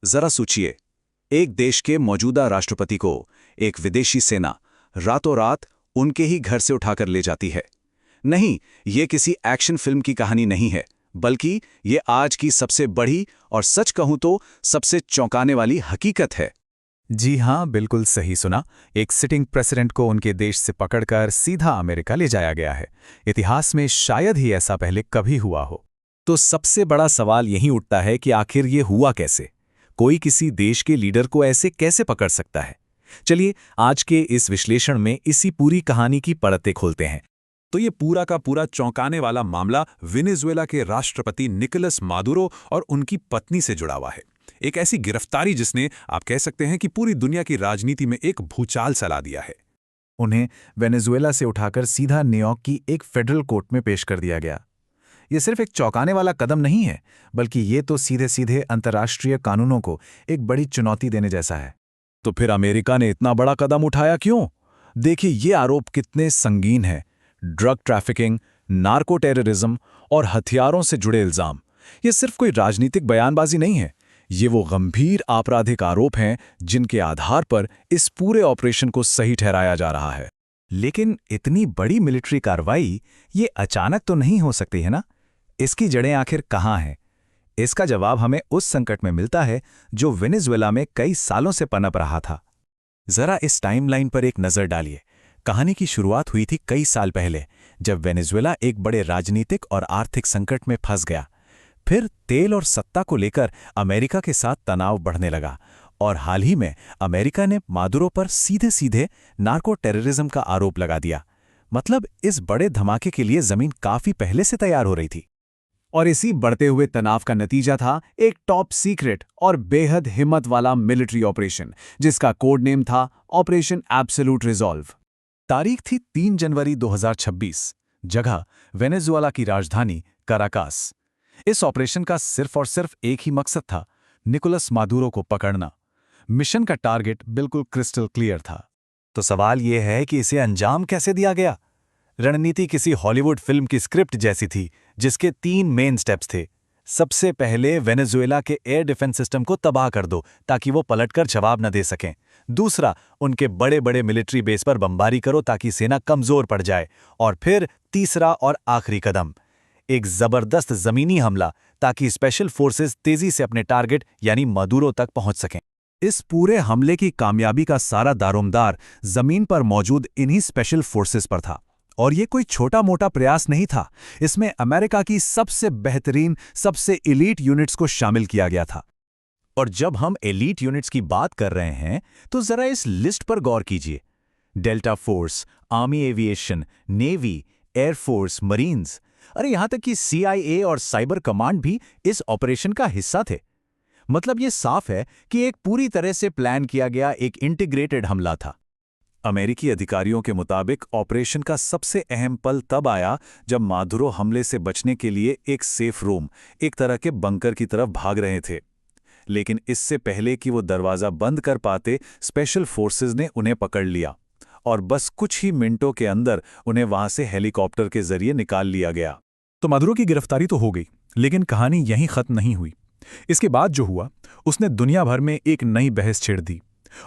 जरा सोचिए, एक देश के मौजूदा राष्ट्रपति को एक विदेशी सेना रातों रात उनके ही घर से उठाकर ले जाती है। नहीं, ये किसी एक्शन फिल्म की कहानी नहीं है, बल्कि ये आज की सबसे बड़ी और सच कहूं तो सबसे चौंकाने वाली हकीकत है। जी हाँ, बिल्कुल सही सुना। एक सिटिंग प्रेसिडेंट को उनके देश से पकड़कर सीधा अमेरिका ले जाया गया है। इतिहास में शायद ही ऐसा पहले कभी हुआ हो। तो सबसे बड़ा सवाल यही उठता है कि आखिर ये हुआ कैसे? कोई किसी देश के लीडर को ऐसे कैसे पकड़ सकता है? चलिए आज के इस विश्लेषण में इसी पूरी कहानी की परतें खोलते हैं। तो ये पूरा का पूरा चौंकाने वाला मामला वेनेजुएला के राष्ट्रपति निकोलस मादुरो और उनकी पत्नी से जुड़ा हुआ है। एक ऐसी गिरफ्तारी जिसने, आप कह सकते हैं कि पूरी दुनिया की राजनीति में एक भूचाल चला दिया है। उन्हें वेनेजुएला से उठाकर सीधा न्यूयॉर्क की एक फेडरल कोर्ट में पेश कर दिया गया। ये सिर्फ एक चौंकाने वाला कदम नहीं है, बल्कि ये तो सीधे सीधे अंतर्राष्ट्रीय कानूनों को एक बड़ी चुनौती देने जैसा है। तो फिर अमेरिका ने इतना बड़ा कदम उठाया क्यों? देखिए, ये आरोप कितने संगीन हैं। ड्रग ट्रैफिकिंग, नार्को टेररिज्म और हथियारों से जुड़े इल्जाम। ये सिर्फ कोई राजनीतिक बयानबाजी नहीं है, ये वो गंभीर आपराधिक आरोप हैं जिनके आधार पर इस पूरे ऑपरेशन को सही ठहराया जा रहा है। लेकिन इतनी बड़ी मिलिट्री कार्रवाई ये अचानक तो नहीं हो सकती है ना? इसकी जड़ें आखिर कहाँ हैं? इसका जवाब हमें उस संकट में मिलता है जो वेनेजुएला में कई सालों से पनप रहा था। जरा इस टाइमलाइन पर एक नज़र डालिए। कहानी की शुरुआत हुई थी कई साल पहले, जब वेनेजुएला एक बड़े राजनीतिक और आर्थिक संकट में फंस गया। फिर तेल और सत्ता को लेकर अमेरिका के साथ तनाव बढ़ने लगा, और हाल ही में अमेरिका ने मादुरो पर सीधे सीधे नार्को टेररिज्म का आरोप लगा दिया। मतलब इस बड़े धमाके के लिए जमीन काफी पहले से तैयार हो रही थी। और इसी बढ़ते हुए तनाव का नतीजा था एक टॉप सीक्रेट और बेहद हिम्मत वाला मिलिट्री ऑपरेशन, जिसका कोड नेम था ऑपरेशन एब्सोल्यूट रिजॉल्व। तारीख थी 3 जनवरी 2026। जगह वेनेजुएला की राजधानी कराकास। इस ऑपरेशन का सिर्फ और सिर्फ एक ही मकसद था, निकोलस मादुरो को पकड़ना। मिशन का टारगेट बिल्कुल क्रिस्टल क्लियर था। तो सवाल यह है कि इसे अंजाम कैसे दिया गया? रणनीति किसी हॉलीवुड फिल्म की स्क्रिप्ट जैसी थी, जिसके 3 मेन स्टेप्स थे। सबसे पहले वेनेजुएला के एयर डिफेंस सिस्टम को तबाह कर दो ताकि वो पलटकर जवाब न दे सकें। दूसरा, उनके बड़े बड़े मिलिट्री बेस पर बमबारी करो ताकि सेना कमजोर पड़ जाए। और फिर तीसरा और आखिरी कदम, एक जबरदस्त जमीनी हमला, ताकि स्पेशल फोर्सेस तेजी से अपने टारगेट यानी मादुरो तक पहुंच सकें। इस पूरे हमले की कामयाबी का सारा दारोमदार जमीन पर मौजूद इन्हीं स्पेशल फोर्सेस पर था। और ये कोई छोटा मोटा प्रयास नहीं था, इसमें अमेरिका की सबसे बेहतरीन, सबसे एलीट यूनिट्स को शामिल किया गया था। और जब हम एलीट यूनिट्स की बात कर रहे हैं तो जरा इस लिस्ट पर गौर कीजिए। Delta force, army aviation, navy, air force, marines, अरे यहां तक कि CIA और साइबर कमांड भी इस ऑपरेशन का हिस्सा थे। मतलब ये साफ है कि एक पूरी तरह से प्लान किया गया एक इंटीग्रेटेड हमला था। अमेरिकी अधिकारियों के मुताबिक ऑपरेशन का सबसे अहम पल तब आया जब मादुरो हमले से बचने के लिए एक सेफ रूम, एक तरह के बंकर की तरफ भाग रहे थे। लेकिन इससे पहले कि वो दरवाज़ा बंद कर पाते, स्पेशल फोर्सेस ने उन्हें पकड़ लिया और बस कुछ ही मिनटों के अंदर उन्हें वहां से हेलीकॉप्टर के जरिए निकाल लिया गया। तो मादुरो की गिरफ्तारी तो हो गई, लेकिन कहानी यहीं खत्म नहीं हुई। इसके बाद जो हुआ, उसने दुनिया भर में एक नई बहस छेड़ दी।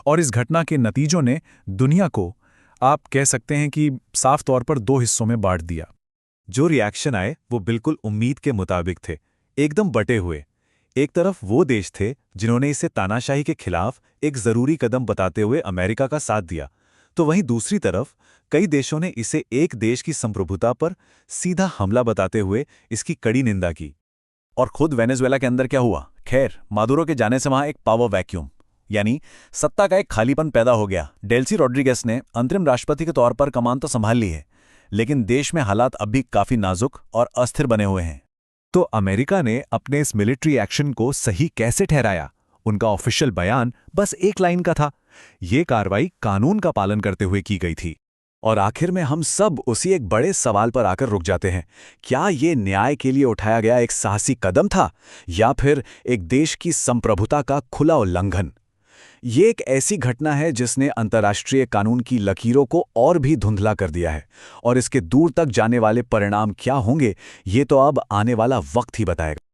और इस घटना के नतीजों ने दुनिया को, आप कह सकते हैं कि साफ तौर पर 2 हिस्सों में बांट दिया। जो रिएक्शन आए वो बिल्कुल उम्मीद के मुताबिक थे, एकदम बटे हुए। एक तरफ वो देश थे जिन्होंने इसे तानाशाही के खिलाफ एक जरूरी कदम बताते हुए अमेरिका का साथ दिया, तो वहीं दूसरी तरफ कई देशों ने इसे एक देश की संप्रभुता पर सीधा हमला बताते हुए इसकी कड़ी निंदा की। और खुद वेनेजुएला के अंदर क्या हुआ? खैर, मादुरो के जाने से वहां एक पावर वैक्यूम, यानी सत्ता का एक खालीपन पैदा हो गया। डेल्सी रॉड्रिगेस ने अंतरिम राष्ट्रपति के तौर पर कमान तो संभाल ली है, लेकिन देश में हालात अब भी काफी नाजुक और अस्थिर बने हुए हैं। तो अमेरिका ने अपने इस मिलिट्री एक्शन को सही कैसे ठहराया? उनका ऑफिशियल बयान बस एक लाइन का था, ये कार्रवाई कानून का पालन करते हुए की गई थी। और आखिर में हम सब उसी एक बड़े सवाल पर आकर रुक जाते हैं, क्या ये न्याय के लिए उठाया गया एक साहसी कदम था, या फिर एक देश की संप्रभुता का खुला उल्लंघन? ये एक ऐसी घटना है जिसने अंतर्राष्ट्रीय कानून की लकीरों को और भी धुंधला कर दिया है, और इसके दूर तक जाने वाले परिणाम क्या होंगे, ये तो अब आने वाला वक्त ही बताएगा।